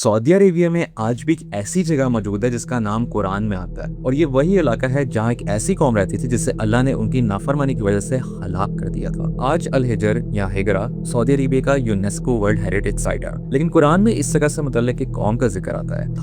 Saudi Arabia में आज भी एक ऐसी जगह मौजूद है जिसका नाम कुरान में आता है और ये वही इलाका है जहाँ एक ऐसी कौम रहती थी जिसे अल्लाह ने उनकी नाफरमानी की वजह से हलाक कर दिया था। आज अल हिजर या हिजरा सऊदी अरेबिया का यूनेस्को वर्ल्ड हेरिटेज साइट है, लेकिन कुरान में इस जगह से मुतल्लिक एक कौम का जिक्र आता है,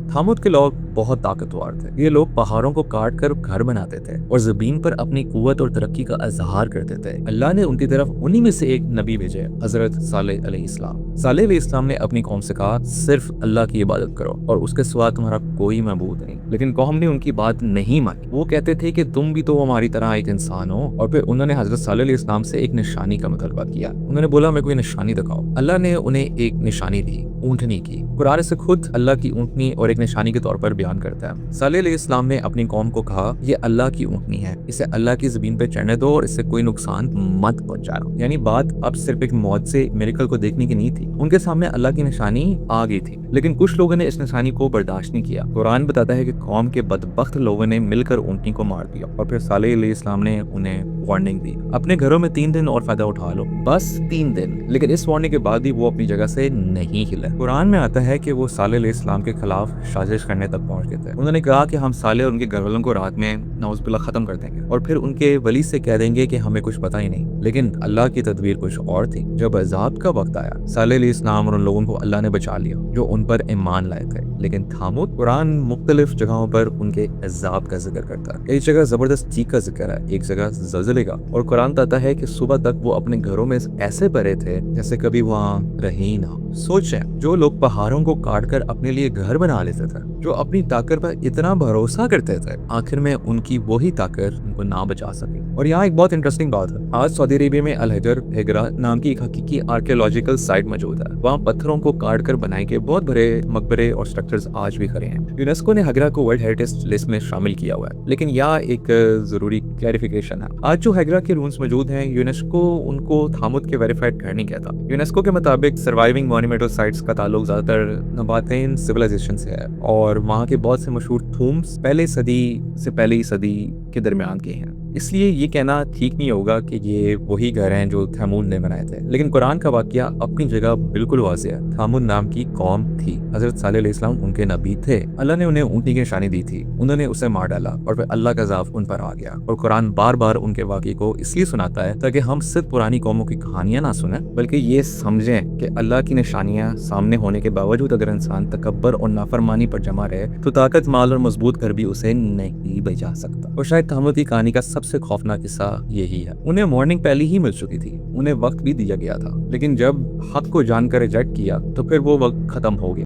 थामुद के लोग बहुत ताकतवर थे। ये लोग पहाड़ों को काट कर घर बनाते थे और जमीन पर अपनी कुव्वत और तरक्की का इजहार करते थे। अल्लाह ने उनकी तरफ उन्हीं में से एक नबी भेजे, हजरत सालेह अलैहिस्सलाम। सालेह अलैहिस्सलाम ने अपनी कौम से कहा, सिर्फ अल्लाह की इबादत करो और उसके सिवा तुम्हारा कोई मबूद नहीं। लेकिन कौम ने उनकी बात नहीं मानी। वो कहते थे कि तुम भी तो हमारी तरह एक इंसान हो। और फिर उन्होंने हजरत सालेह अलैहिस्सलाम से एक निशानी का मुतालबा किया। उन्होंने बोला, मैं कोई निशानी दिखाओ। अल्लाह ने उन्हें एक निशानी दी, ऊँटनी की। कुरान से खुद अल्लाह की ऊँटनी और एक निशानी के तौर पर बयान करता है। सालेह अलैहिस्सलाम ने अपनी कौम को कहा, ये अल्लाह की ऊँटनी है, इसे अल्लाह की ज़मीन पे चढ़ने दो और इससे कोई नुकसान मत पहुंचाना। यानी बात अब सिर्फ एक मौत से मिरेकल को देखने की नहीं थी, उनके सामने अल्लाह की निशानी आ गई थी। लेकिन कुछ लोगों ने इस निशानी को बर्दाश्त नहीं किया। कुरान बताता है कि कौम के बदबख्त लोगों ने मिलकर ऊँटनी को मार दिया और फिर सालेह अलैहिस्सलाम ने उन्हें वार्निंग दी, अपने घरों में 3 दिन और फायदा उठा लो, बस 3 दिन। लेकिन इस वार्निंग के बाद भी वो अपनी जगह से नहीं हिले। कुरान में आता है कि वो सालेह अलैहिस्सलाम के खिलाफ साजिश करने तक पहुंच गए थे। उन्होंने कहा कि हम सालेह और उनके घरवालों को रात में नाउज़ुबिल्लाह खत्म कर देंगे और फिर उनके वली से कह देंगे कि हमें कुछ पता ही नहीं। लेकिन अल्लाह की तदबीर कुछ और थी। जब अज़ाब का वक्त आया, सालेह अलैहिस्सलाम और उन लोगों को अल्लाह ने बचा लिया जो उन पर ईमान लाए थे। लेकिन थामुद, कुरान मुख्तलिफ जगहों पर उनके अज़ाब का जिक्र करता है। एक जगह जबरदस्त चीख का जिक्र है, एक जगह ज़लज़ले का। और कुरान बताता है कि सुबह तक वो अपने घरों में ऐसे भरे थे जैसे कभी वहाँ रहे ही ना। सोचें, जो लोग पहाड़ों को काट कर अपने लिए घर बना लेते थे, जो अपनी ताकत पर इतना भरोसा करते थे, आखिर में उनकी वही ताकत उनको ना बचा सकी। और यहाँ एक बहुत इंटरेस्टिंग बात है, आज सऊदी अरेबिया में अल हिजर हिजरा नाम की एक हकीकी आर्कियोलॉजिकल साइट मौजूद है। वहाँ पत्थरों को काट कर बनाए गए बहुत बड़े मकबरे और स्ट्रक्चर्स आज भी खड़े हैं। यूनेस्को ने हिजरा को वर्ल्ड हेरिटेज लिस्ट में शामिल किया हुआ है। लेकिन यहाँ एक जरूरी क्लैरिफिकेशन है, आज जो हिजरा के रूल्स मौजूद हैं, यूनेस्को उनको थामुद के वेरीफाइड घर नहीं कहता। यूनेस्को के मुताबिक सर्वाइविंग मॉन्यूमेंटल साइट्स का ताल्लुक ज्यादातर नबातेन सिविलाइजेशन से है और वहाँ के बहुत से मशहूर टूम्स पहले सदी से पहली सदी के दरमियान के हैं। इसलिए ये कहना ठीक नहीं होगा कि ये वही घर हैं जो थामुद ने बनाए थे। लेकिन कुरान का वाकया अपनी जगह बिल्कुल वाज़ेह है। थामुद नाम की कौम थी, हजरत सालेह अलैहिस्सलाम उनके नबी थे। अल्लाह ने उन्हें ऊँटनी की निशानी दी थी, उन्होंने उसे मार डाला और फिर अल्लाह का अज़ाब उन पर आ गया। और कुरान बार बार उनके वाक़े को इसलिए सुनाता है ताकि हम सिर्फ पुरानी कौमों की कहानियां ना सुने, बल्कि ये समझें कि अल्लाह की निशानियां सामने होने के बावजूद अगर इंसान तकब्बर और नाफरमानी पर जमा रहे तो ताकत, माल और मजबूत घर भी उसे नहीं बचा सकता। और शायद थामुद की कहानी का सबसे खौफनाक किस्सा यही है। उन्हें वार्निंग पहले ही मिल चुकी थी, उन्हें वक्त भी दिया गया था, लेकिन जब हक को जानकर रिजेक्ट किया तो फिर वो वक्त खत्म हो गया।